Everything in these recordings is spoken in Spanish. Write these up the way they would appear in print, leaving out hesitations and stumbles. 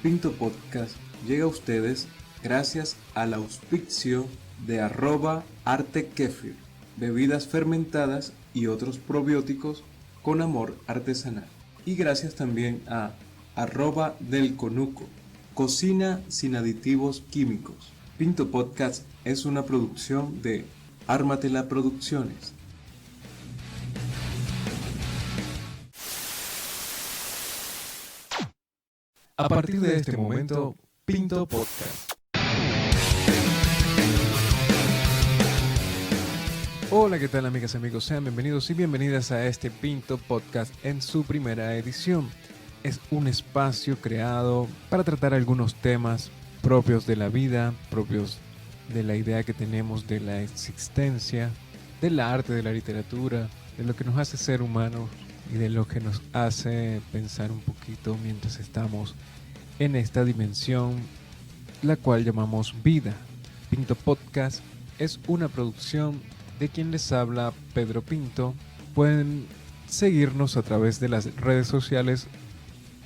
Pinto Podcast llega a ustedes gracias al auspicio de @artekefir, bebidas fermentadas y otros probióticos con amor artesanal. Y gracias también a @delconuco, cocina sin aditivos químicos. Pinto Podcast es una producción de Ármatela Producciones. A partir de este momento, Pinto Podcast. Hola, ¿qué tal amigas y amigos? Sean bienvenidos y bienvenidas a este Pinto Podcast en su primera edición. Es un espacio creado para tratar algunos temas propios de la vida, propios de la idea que tenemos de la existencia, del arte, de la literatura, de lo que nos hace ser humanos y de lo que nos hace pensar un poquito mientras estamos en esta dimensión, la cual llamamos vida. Pinto Podcast es una producción de quien les habla, Pedro Pinto. Pueden seguirnos a través de las redes sociales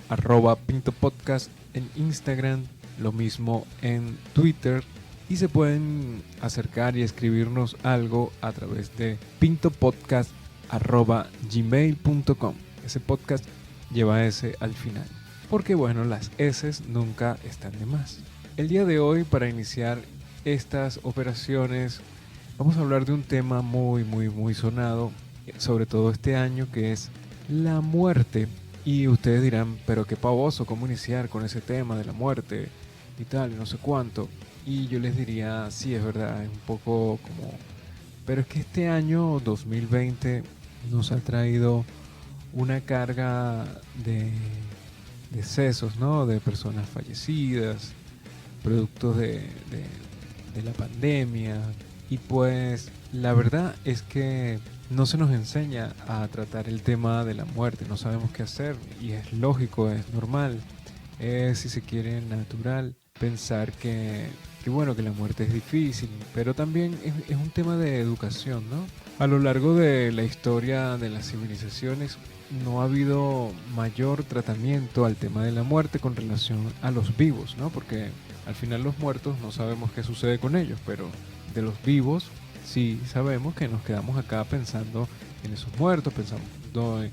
@PintoPodcast en Instagram, lo mismo en Twitter, y se pueden acercar y escribirnos algo a través de pintopodcast@gmail.com. Ese podcast lleva S al final, porque bueno, las S nunca están de más. El día de hoy, para iniciar estas operaciones, vamos a hablar de un tema muy sonado, sobre todo este año, que es la muerte. Y ustedes dirán, pero qué pavoso, ¿cómo iniciar con ese tema de la muerte y tal, y no sé cuánto? Y yo les diría, sí, es verdad, es un poco como... Pero es que este año 2020 nos ha traído una carga de decesos, ¿no? De personas fallecidas, productos de la pandemia. Y pues la verdad es que no se nos enseña a tratar el tema de la muerte, no sabemos qué hacer, y es lógico, es normal, es, si se quiere, natural pensar que bueno, que la muerte es difícil, pero también es un tema de educación, ¿no? A lo largo de la historia de las civilizaciones no ha habido mayor tratamiento al tema de la muerte con relación a los vivos, ¿no? Porque al final los muertos no sabemos qué sucede con ellos, pero de los vivos sí sabemos que nos quedamos acá pensando en esos muertos, pensando en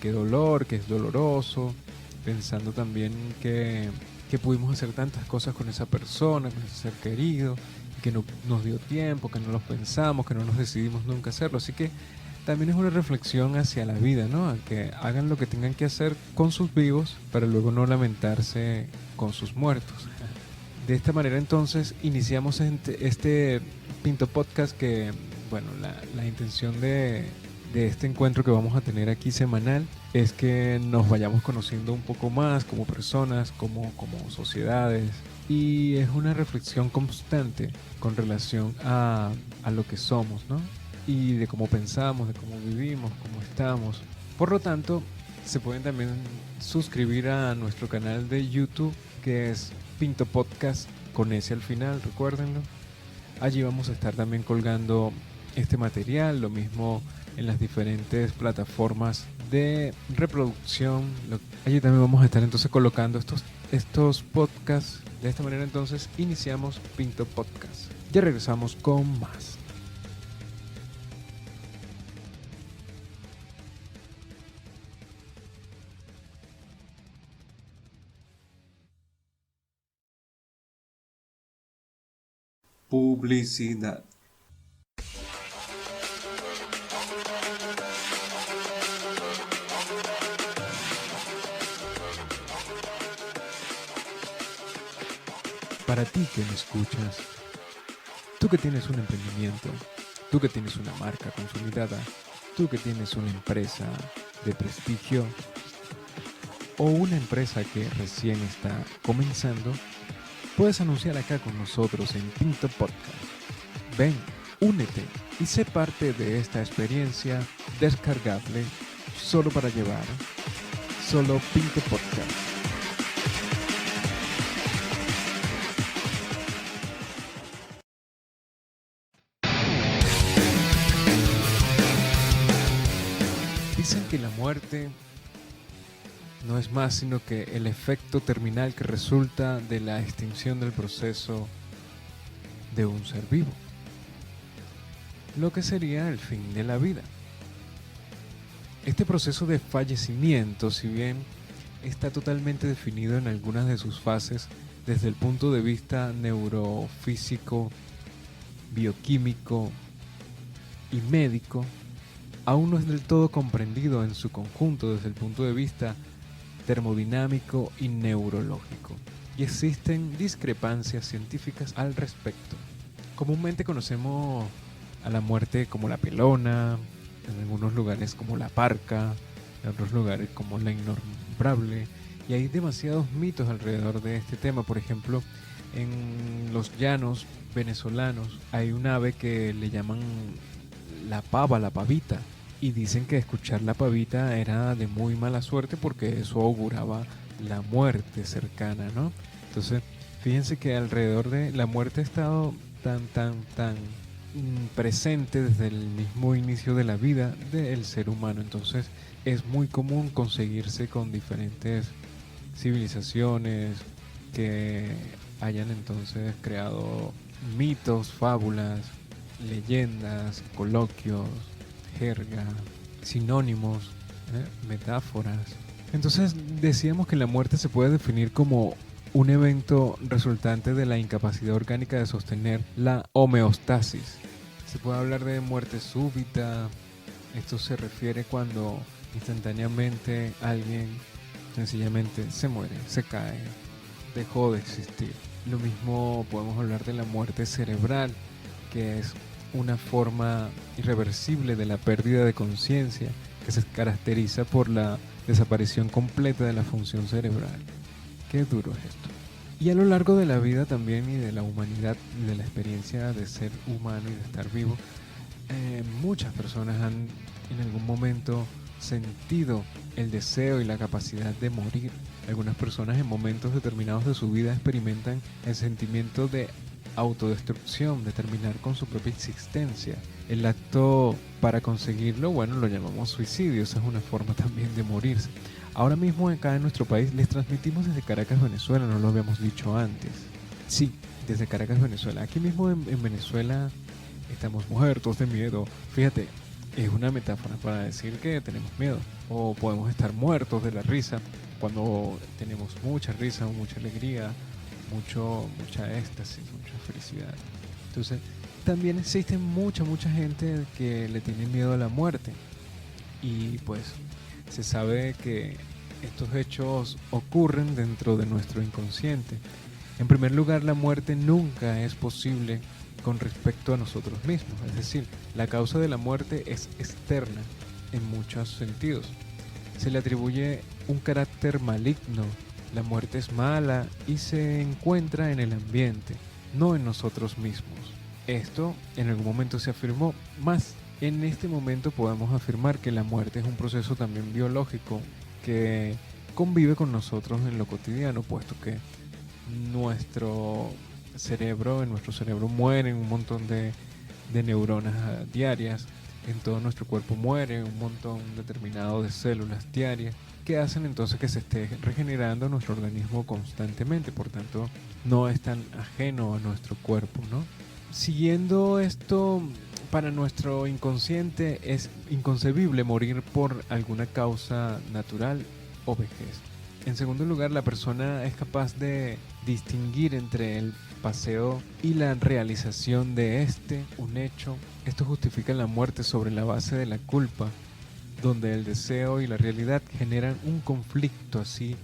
qué dolor, que es doloroso, pensando también que pudimos hacer tantas cosas con esa persona, con ese ser querido, que no nos dio tiempo, que no los pensamos, que no nos decidimos nunca hacerlo. Así que también es una reflexión hacia la vida, ¿no? A que hagan lo que tengan que hacer con sus vivos para luego no lamentarse con sus muertos. De esta manera entonces iniciamos este Pinto Podcast que, bueno, la intención de este encuentro que vamos a tener aquí semanal es que nos vayamos conociendo un poco más como personas, como sociedades, y es una reflexión constante con relación a lo que somos, ¿no? Y de cómo pensamos, de cómo vivimos, cómo estamos. Por lo tanto, se pueden también suscribir a nuestro canal de YouTube, que es Pinto Podcast con S al final, recuérdenlo. Allí vamos a estar también colgando este material, lo mismo en las diferentes plataformas de reproducción. Allí también vamos a estar entonces colocando estos podcasts. De esta manera entonces iniciamos Pinto Podcast. Ya regresamos con más. Publicidad. Para ti que me escuchas, tú que tienes un emprendimiento, tú que tienes una marca consolidada, tú que tienes una empresa de prestigio o una empresa que recién está comenzando, puedes anunciar acá con nosotros en Pinto Podcast. Ven, únete y sé parte de esta experiencia descargable solo para llevar. Solo Pinto Podcast. Dicen que la muerte no es más sino que el efecto terminal que resulta de la extinción del proceso de un ser vivo, lo que sería el fin de la vida. Este proceso de fallecimiento, si bien está totalmente definido en algunas de sus fases desde el punto de vista neurofísico, bioquímico y médico, aún no es del todo comprendido en su conjunto desde el punto de vista termodinámico y neurológico, y existen discrepancias científicas al respecto. Comúnmente conocemos a la muerte como la pelona, en algunos lugares como la parca, en otros lugares como la innombrable, y hay demasiados mitos alrededor de este tema. Por ejemplo, en los llanos venezolanos hay un ave que le llaman la pava, la pavita, y dicen que escuchar la pavita era de muy mala suerte porque eso auguraba la muerte cercana, ¿no? Entonces, fíjense que alrededor de la muerte ha estado tan presente desde el mismo inicio de la vida del ser humano. Entonces, es muy común conseguirse con diferentes civilizaciones que hayan entonces creado mitos, fábulas, leyendas, coloquios, jerga, sinónimos, metáforas. Entonces decíamos que la muerte se puede definir como un evento resultante de la incapacidad orgánica de sostener la homeostasis. Se puede hablar de muerte súbita. Esto se refiere cuando instantáneamente alguien sencillamente se muere, se cae, dejó de existir. Lo mismo podemos hablar de la muerte cerebral, que es una forma irreversible de la pérdida de conciencia que se caracteriza por la desaparición completa de la función cerebral. Qué duro es esto. Y a lo largo de la vida también y de la humanidad, de la experiencia de ser humano y de estar vivo, muchas personas han en algún momento sentido el deseo y la capacidad de morir. Algunas personas en momentos determinados de su vida experimentan el sentimiento de autodestrucción, de terminar con su propia existencia. El acto para conseguirlo, bueno, lo llamamos suicidio. Esa es una forma también de morirse. Ahora mismo acá en nuestro país les transmitimos desde Caracas, Venezuela, no lo habíamos dicho antes. Sí, desde Caracas, Venezuela. Aquí mismo en Venezuela estamos muertos de miedo. Fíjate, es una metáfora para decir que tenemos miedo. O podemos estar muertos de la risa cuando tenemos mucha risa o mucha alegría, mucha éxtasis, mucha felicidad. Entonces, también existe mucha gente que le tiene miedo a la muerte. Y pues se sabe que estos hechos ocurren dentro de nuestro inconsciente. En primer lugar, la muerte nunca es posible con respecto a nosotros mismos. Es decir, la causa de la muerte es externa en muchos sentidos. Se le atribuye un carácter maligno. La muerte es mala y se encuentra en el ambiente, no en nosotros mismos. Esto en algún momento se afirmó, más en este momento podemos afirmar que la muerte es un proceso también biológico que convive con nosotros en lo cotidiano, puesto que en nuestro cerebro mueren un montón de neuronas diarias, en todo nuestro cuerpo muere un montón determinado de células diarias, que hacen entonces que se esté regenerando nuestro organismo constantemente. Por tanto, no es tan ajeno a nuestro cuerpo, ¿no? Siguiendo esto, para nuestro inconsciente es inconcebible morir por alguna causa natural o vejez. En segundo lugar, la persona es capaz de distinguir entre el paseo y la realización de un hecho. Esto justifica la muerte sobre la base de la culpa, donde el deseo y la realidad generan un conflicto. Así,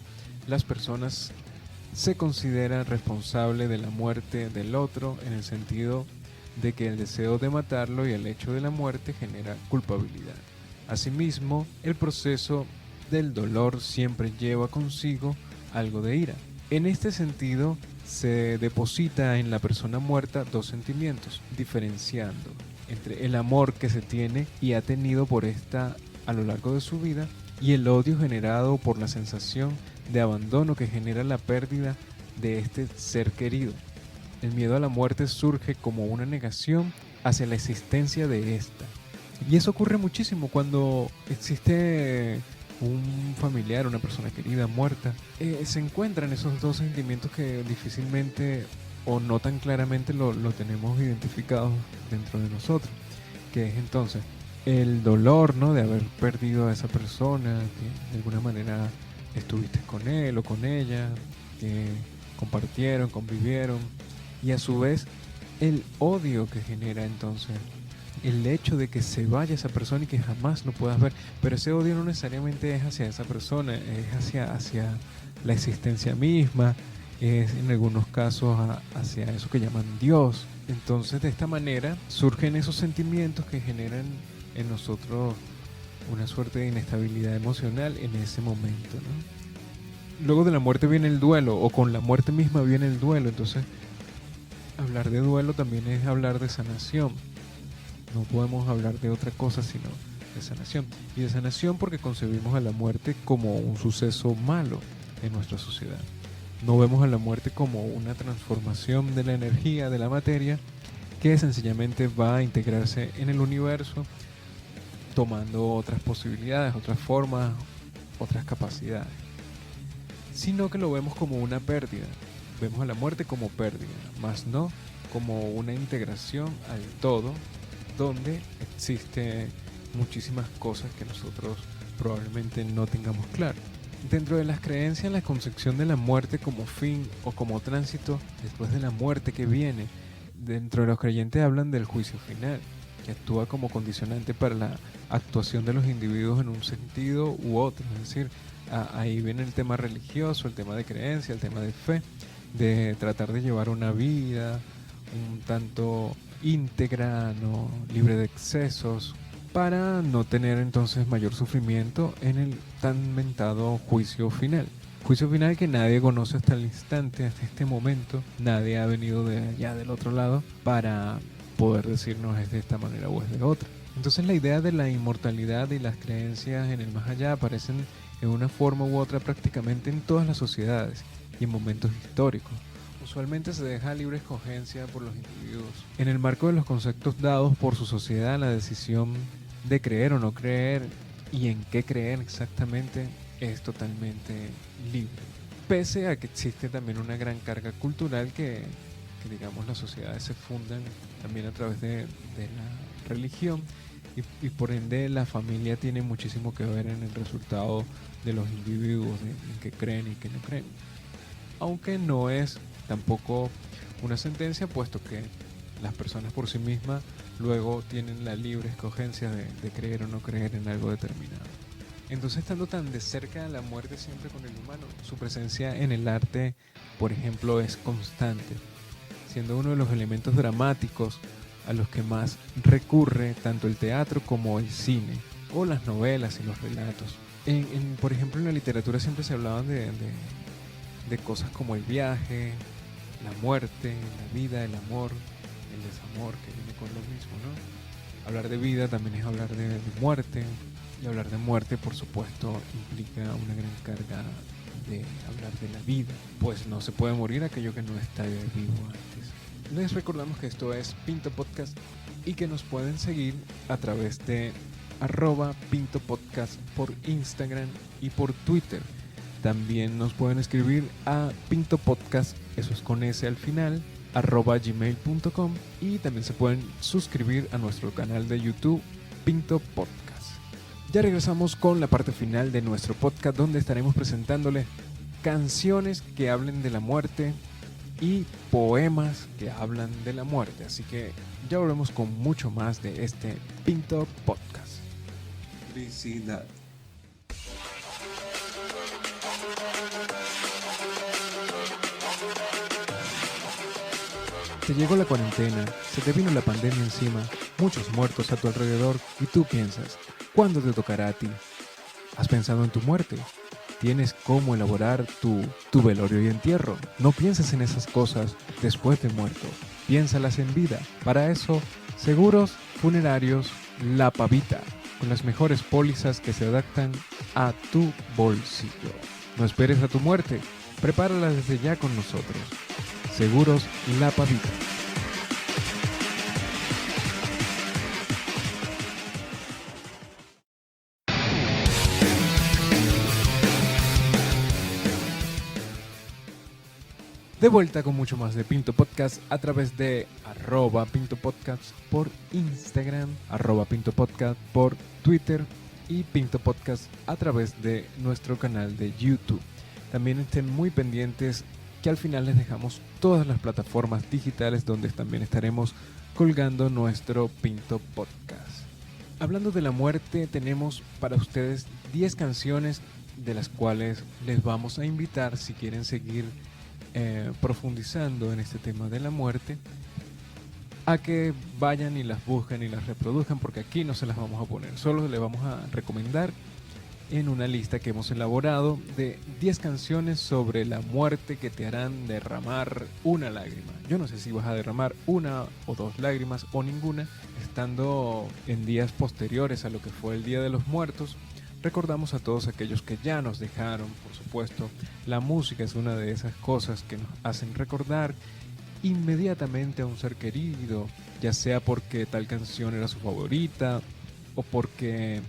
las personas se consideran responsables de la muerte del otro en el sentido de que el deseo de matarlo y el hecho de la muerte genera culpabilidad. Asimismo, el proceso del dolor siempre lleva consigo algo de ira. En este sentido, se deposita en la persona muerta dos sentimientos, diferenciando entre el amor que se tiene y ha tenido por esta a lo largo de su vida y el odio generado por la sensación de abandono que genera la pérdida de este ser querido. El miedo a la muerte surge como una negación hacia la existencia de esta. Y eso ocurre muchísimo cuando existe un familiar, una persona querida muerta, se encuentran esos dos sentimientos que difícilmente o no tan claramente lo tenemos identificados dentro de nosotros, que es entonces el dolor, ¿no?, de haber perdido a esa persona, que de alguna manera estuviste con él o con ella, que compartieron, convivieron, y a su vez el odio que genera entonces el hecho de que se vaya esa persona y que jamás lo puedas ver. Pero ese odio no necesariamente es hacia esa persona, es hacia la existencia misma, es en algunos casos hacia eso que llaman Dios. Entonces de esta manera surgen esos sentimientos que generan en nosotros una suerte de inestabilidad emocional en ese momento, ¿no? Luego de la muerte viene el duelo, o con la muerte misma viene el duelo. Entonces hablar de duelo también es hablar de sanación. No podemos hablar de otra cosa sino de sanación. Y de sanación porque concebimos a la muerte como un suceso malo en nuestra sociedad. No vemos a la muerte como una transformación de la energía, de la materia, que sencillamente va a integrarse en el universo, tomando otras posibilidades, otras formas, otras capacidades. Sino que lo vemos como una pérdida. Vemos a la muerte como pérdida, más no como una integración al todo, donde existen muchísimas cosas que nosotros probablemente no tengamos claro. Dentro de las creencias, la concepción de la muerte como fin o como tránsito después de la muerte que viene, dentro de los creyentes hablan del juicio final, que actúa como condicionante para la actuación de los individuos en un sentido u otro. Es decir, ahí viene el tema religioso, el tema de creencia, el tema de fe, de tratar de llevar una vida un tanto íntegra, no libre de excesos, para no tener entonces mayor sufrimiento en el tan mentado juicio final. Juicio final que nadie conoce hasta el instante, hasta este momento. Nadie ha venido de allá del otro lado para poder decirnos es de esta manera o es de otra. Entonces la idea de la inmortalidad y las creencias en el más allá aparecen en una forma u otra prácticamente en todas las sociedades y en momentos históricos. Usualmente se deja libre escogencia por los individuos. En el marco de los conceptos dados por su sociedad, la decisión de creer o no creer y en qué creer exactamente es totalmente libre. Pese a que existe también una gran carga cultural que digamos las sociedades se fundan también a través de la religión y por ende la familia tiene muchísimo que ver en el resultado de los individuos, en qué creen y qué no creen. Aunque no es tampoco una sentencia, puesto que las personas por sí mismas luego tienen la libre escogencia de creer o no creer en algo determinado. Entonces, estando tan de cerca de la muerte siempre con el humano, su presencia en el arte, por ejemplo, es constante, siendo uno de los elementos dramáticos a los que más recurre tanto el teatro como el cine, o las novelas y los relatos. Por ejemplo, en la literatura siempre se hablaban de cosas como el viaje, la muerte, la vida, el amor, el desamor, que viene con lo mismo, ¿no? Hablar de vida también es hablar de muerte, y hablar de muerte, por supuesto, implica una gran carga de hablar de la vida, pues no se puede morir aquello que no está vivo antes. Les recordamos que esto es Pinto Podcast y que nos pueden seguir a través de @PintoPodcast por Instagram y por Twitter. También nos pueden escribir a pintopodcast, eso es con S al final, @gmail.com, y también se pueden suscribir a nuestro canal de YouTube Pinto Podcast. Ya regresamos con la parte final de nuestro podcast, donde estaremos presentándoles canciones que hablen de la muerte y poemas que hablan de la muerte. Así que ya volvemos con mucho más de este Pinto Podcast. Felicidad. Te llegó la cuarentena, se te vino la pandemia encima, muchos muertos a tu alrededor y tú piensas, ¿cuándo te tocará a ti? ¿Has pensado en tu muerte? ¿Tienes cómo elaborar tu velorio y entierro? No pienses en esas cosas después de muerto, piénsalas en vida. Para eso, Seguros Funerarios La Pavita, con las mejores pólizas que se adaptan a tu bolsillo. No esperes a tu muerte, prepárala desde ya con nosotros. Seguros La Pavita. De vuelta con mucho más de Pinto Podcast a través de @Pinto Podcast por Instagram, @Pinto Podcast por Twitter y Pinto Podcast a través de nuestro canal de YouTube. También estén muy pendientes que al final les dejamos todas las plataformas digitales donde también estaremos colgando nuestro Pinto Podcast. Hablando de la muerte, tenemos para ustedes 10 canciones de las cuales les vamos a invitar, si quieren seguir profundizando en este tema de la muerte, a que vayan y las busquen y las reproduzcan, porque aquí no se las vamos a poner, solo les vamos a recomendar en una lista que hemos elaborado de 10 canciones sobre la muerte que te harán derramar una lágrima. Yo no sé si vas a derramar una o dos lágrimas o ninguna. Estando en días posteriores a lo que fue el Día de los Muertos, recordamos a todos aquellos que ya nos dejaron, por supuesto. La música es una de esas cosas que nos hacen recordar inmediatamente a un ser querido, ya sea porque tal canción era su favorita o porque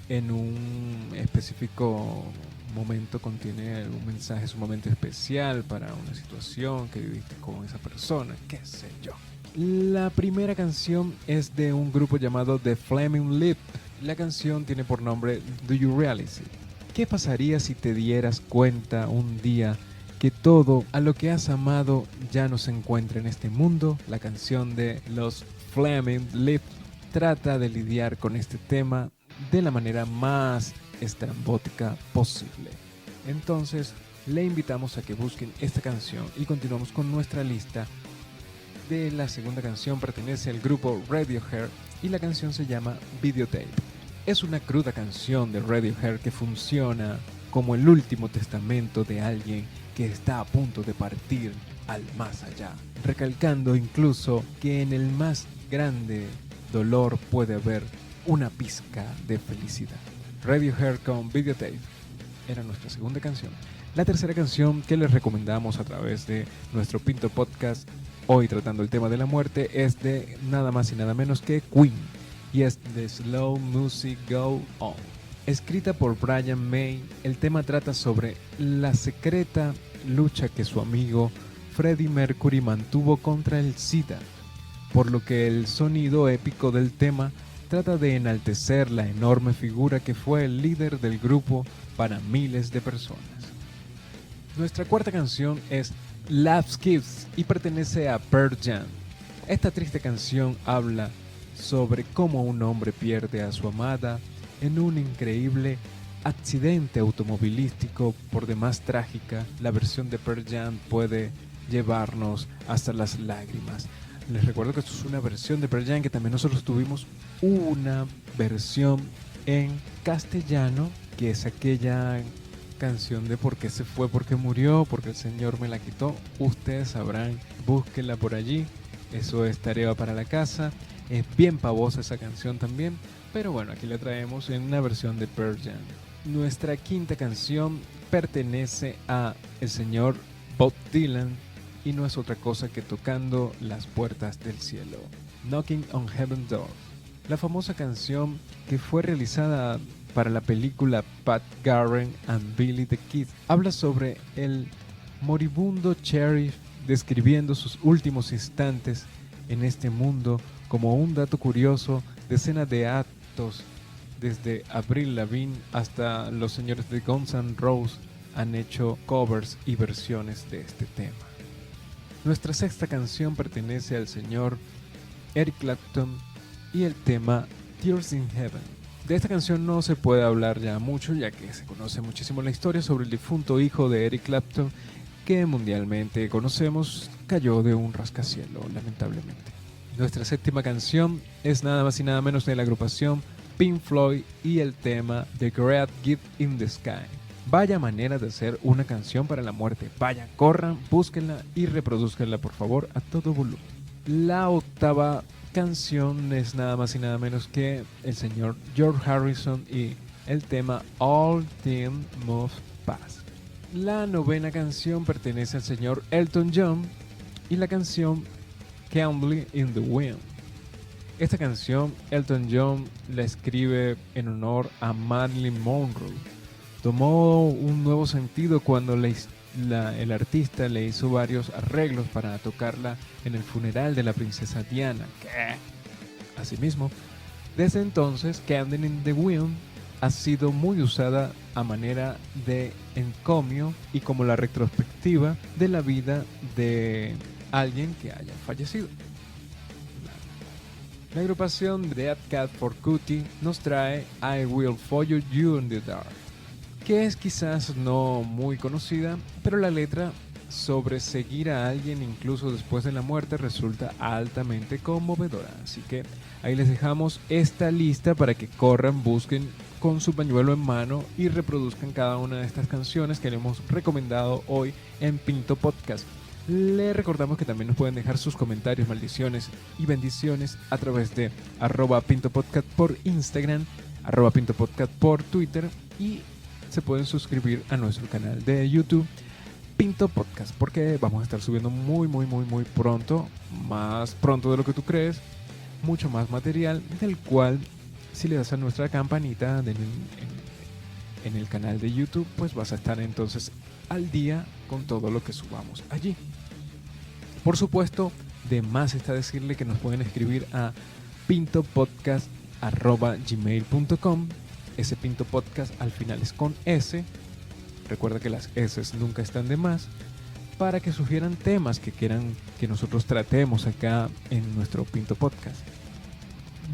en un específico momento contiene un mensaje sumamente especial para una situación que viviste con esa persona, qué sé yo. La primera canción es de un grupo llamado The Flaming Lip. La canción tiene por nombre Do You Realize It? ¿Qué pasaría si te dieras cuenta un día que todo a lo que has amado ya no se encuentra en este mundo? La canción de los Flaming Lip trata de lidiar con este tema de la manera más estrambótica posible. Entonces, le invitamos a que busquen esta canción y continuamos con nuestra lista. De la segunda canción pertenece al grupo Radiohead y la canción se llama Videotape. Es una cruda canción de Radiohead que funciona como el último testamento de alguien que está a punto de partir al más allá, recalcando incluso que en el más grande dolor puede haber una pizca de felicidad. Radiohead con Videotape era nuestra segunda canción. La tercera canción que les recomendamos a través de nuestro Pinto Podcast, hoy tratando el tema de la muerte, es de nada más y nada menos que Queen, y es The Slow Music Go On. Escrita por Brian May, el tema trata sobre la secreta lucha que su amigo Freddie Mercury mantuvo contra el SIDA, por lo que el sonido épico del tema trata de enaltecer la enorme figura que fue el líder del grupo para miles de personas. Nuestra cuarta canción es Last Kiss y pertenece a Pearl Jam. Esta triste canción habla sobre cómo un hombre pierde a su amada en un increíble accidente automovilístico. Por demás trágica, la versión de Pearl Jam puede llevarnos hasta las lágrimas. Les recuerdo que esto es una versión de Pearl Jam, que también nosotros tuvimos una versión en castellano, que es aquella canción de por qué se fue, por qué murió, porque el Señor me la quitó. Ustedes sabrán, búsquenla por allí. Eso es tarea para la casa. Es bien pavosa esa canción también, pero bueno, aquí la traemos en una versión de Pearl Jam. Nuestra quinta canción pertenece a el señor Bob Dylan y no es otra cosa que Tocando las Puertas del Cielo, Knocking on Heaven's Door. La famosa canción que fue realizada para la película Pat Garrett and Billy the Kid habla sobre el moribundo sheriff describiendo sus últimos instantes en este mundo. Como un dato curioso, decenas de actos desde Avril Lavigne hasta los señores de Guns N' Roses han hecho covers y versiones de este tema. Nuestra sexta canción pertenece al señor Eric Clapton y el tema Tears in Heaven. De esta canción no se puede hablar ya mucho, ya que se conoce muchísimo la historia sobre el difunto hijo de Eric Clapton, que mundialmente conocemos, cayó de un rascacielos, lamentablemente. Nuestra séptima canción es nada más y nada menos de la agrupación Pink Floyd y el tema The Great Gift in the Sky. Vaya manera de hacer una canción para la muerte. Vayan, corran, búsquenla y reproduzcanla por favor a todo volumen. La octava canción es nada más y nada menos que el señor George Harrison y el tema All Things Must Pass. La novena canción pertenece al señor Elton John y la canción Candle in the Wind. Esta canción Elton John la escribe en honor a Marilyn Monroe. Tomó un nuevo sentido cuando la el artista le hizo varios arreglos para tocarla en el funeral de la princesa Diana. ¿Qué? Asimismo, desde entonces, Candle in the Wind ha sido muy usada a manera de encomio y como la retrospectiva de la vida de alguien que haya fallecido. La agrupación Dead Cat for Cutie nos trae I Will Follow You in the Dark, que es quizás no muy conocida, pero la letra sobre seguir a alguien incluso después de la muerte resulta altamente conmovedora. Así que ahí les dejamos esta lista para que corran, busquen con su pañuelo en mano y reproduzcan cada una de estas canciones que le hemos recomendado hoy en Pinto Podcast. Les recordamos que también nos pueden dejar sus comentarios, maldiciones y bendiciones a través de @PintoPodcast por Instagram, @PintoPodcast por Twitter, y se pueden suscribir a nuestro canal de YouTube Pinto Podcast, porque vamos a estar subiendo muy pronto, más pronto de lo que tú crees, mucho más material, del cual si le das a nuestra campanita en el canal de YouTube, pues vas a estar entonces al día con todo lo que subamos allí. Por supuesto, de más está decirle que nos pueden escribir a pintopodcast@gmail.com. Ese Pinto Podcast al final es con S. Recuerda que las S nunca están de más, para que sugieran temas que quieran que nosotros tratemos acá en nuestro Pinto Podcast.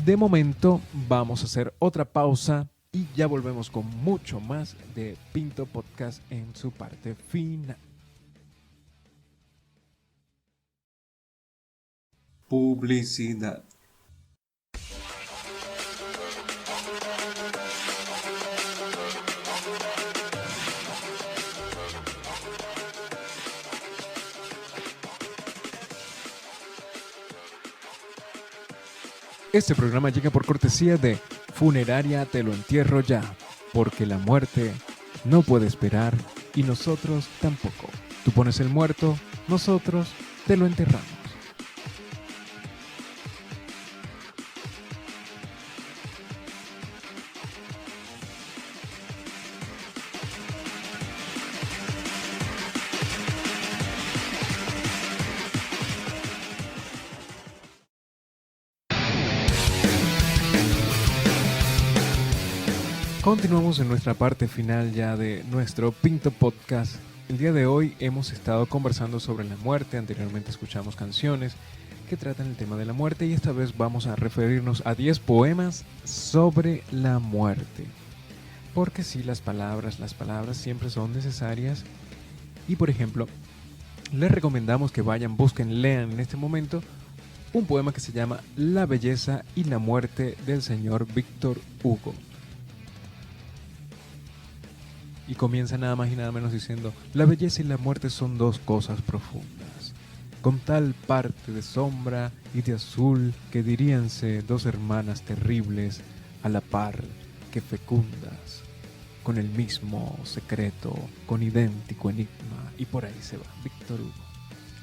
De momento vamos a hacer otra pausa y ya volvemos con mucho más de Pinto Podcast en su parte final. Publicidad. Este programa llega por cortesía de Funeraria Te lo entierro ya, porque la muerte no puede esperar y nosotros tampoco. Tú pones el muerto, nosotros te lo enterramos. Continuamos en nuestra parte final ya de nuestro Pinto Podcast. El día de hoy hemos estado conversando sobre la muerte. Anteriormente escuchamos canciones que tratan el tema de la muerte y esta vez vamos a referirnos a 10 poemas sobre la muerte. Porque sí, las palabras siempre son necesarias. Y por ejemplo, les recomendamos que vayan, busquen, lean en este momento un poema que se llama La belleza y la muerte del señor Víctor Hugo. Y comienza nada más y nada menos diciendo: la belleza y la muerte son dos cosas profundas, con tal parte de sombra y de azul que diríanse dos hermanas terribles a la par que fecundas, con el mismo secreto, con idéntico enigma, y por ahí se va, Víctor Hugo.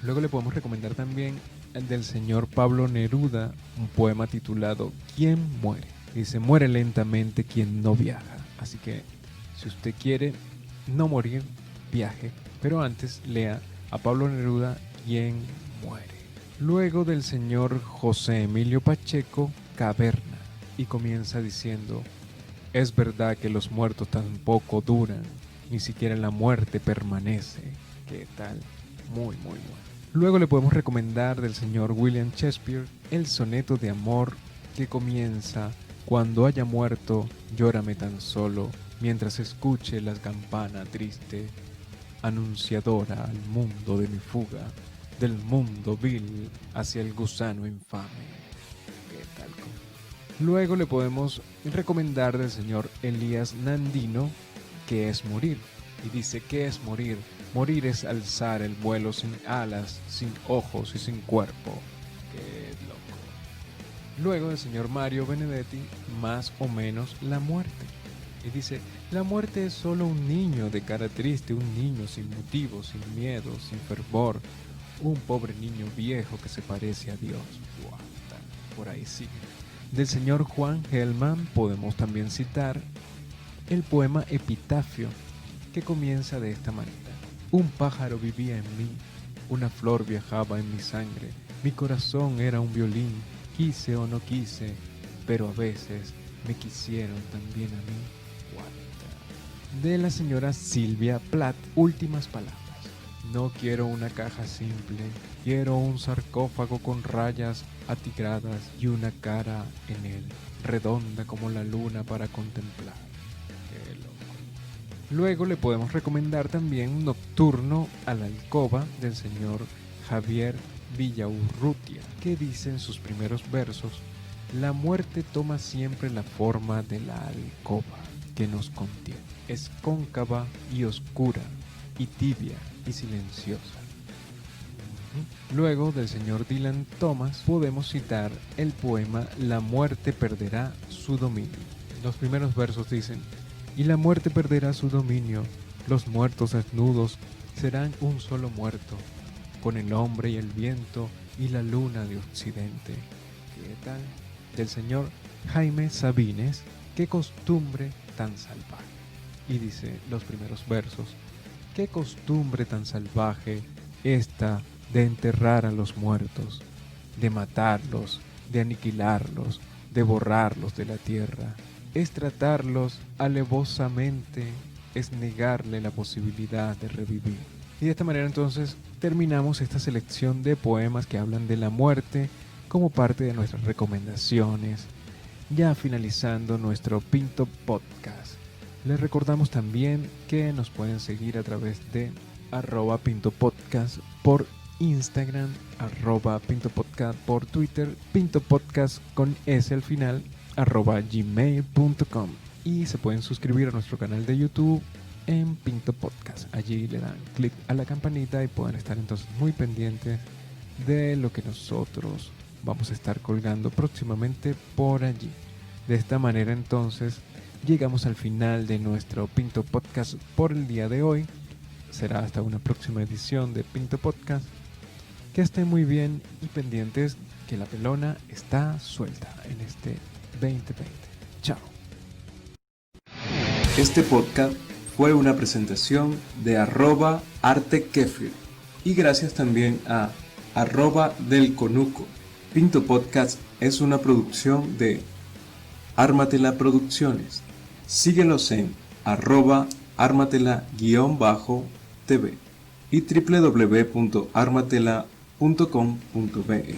Luego le podemos recomendar también el del señor Pablo Neruda, un poema titulado ¿Quién muere? Dice: muere lentamente quien no viaja. Así que si usted quiere no morir, viaje, pero antes lea a Pablo Neruda, ¿Quién muere? Luego del señor José Emilio Pacheco, Caverna, y comienza diciendo: es verdad que los muertos tampoco duran, ni siquiera la muerte permanece. ¿Qué tal? Muy bueno. Luego le podemos recomendar del señor William Shakespeare el soneto de amor que comienza: cuando haya muerto, llórame tan solo, mientras escuche la campana triste, anunciadora al mundo de mi fuga, del mundo vil hacia el gusano infame. ¿Qué tal? Luego le podemos recomendar del señor Elías Nandino, que es morir. Y dice: ¿qué es morir? Morir es alzar el vuelo sin alas, sin ojos y sin cuerpo. ¡Qué loco! Luego del señor Mario Benedetti, Más o menos la muerte. Y dice: la muerte es solo un niño de cara triste, un niño sin motivo, sin miedo, sin fervor, un pobre niño viejo que se parece a Dios. Wow, por ahí sigue. Del señor Juan Gelman podemos también citar el poema Epitafio, que comienza de esta manera: Un pájaro vivía en mí, una flor viajaba en mi sangre, mi corazón era un violín, quise o no quise, pero a veces me quisieron también a mí. De la señora Silvia Plath, últimas palabras. No quiero una caja simple, quiero un sarcófago con rayas atigradas y una cara en él, redonda como la luna para contemplar. Qué loco. Luego le podemos recomendar también Nocturno a la alcoba del señor Javier Villaurrutia, que dice en sus primeros versos: la muerte toma siempre la forma de la alcoba que nos contiene. Es cóncava y oscura, y tibia y silenciosa. Luego del señor Dylan Thomas podemos citar el poema La muerte perderá su dominio. Los primeros versos dicen: y la muerte perderá su dominio, los muertos desnudos serán un solo muerto, con el hombre y el viento y la luna de occidente. ¿Qué tal? Del señor Jaime Sabines, qué costumbre tan salvaje. Y dice los primeros versos: qué costumbre tan salvaje esta de enterrar a los muertos, de matarlos, de aniquilarlos, de borrarlos de la tierra. Es tratarlos alevosamente, es negarle la posibilidad de revivir. Y de esta manera entonces terminamos esta selección de poemas que hablan de la muerte como parte de nuestras recomendaciones, ya finalizando nuestro Pinto Podcast. Les recordamos también que nos pueden seguir a través de @pintopodcast por Instagram, @pintopodcast por Twitter, pintopodcast con S al final, @gmail.com, y se pueden suscribir a nuestro canal de YouTube en Pinto Podcast. Allí le dan clic a la campanita y pueden estar entonces muy pendientes de lo que nosotros vamos a estar colgando próximamente por allí. De esta manera entonces llegamos al final de nuestro Pinto Podcast por el día de hoy. Será hasta una próxima edición de Pinto Podcast. Que estén muy bien y pendientes que la pelona está suelta en este 2020. Chao. Este podcast fue una presentación de @artekefir y gracias también a @delconuco. Pinto Podcast es una producción de Ármatela Producciones. Síguelos en @armatela_tv y www.armatela.com.be.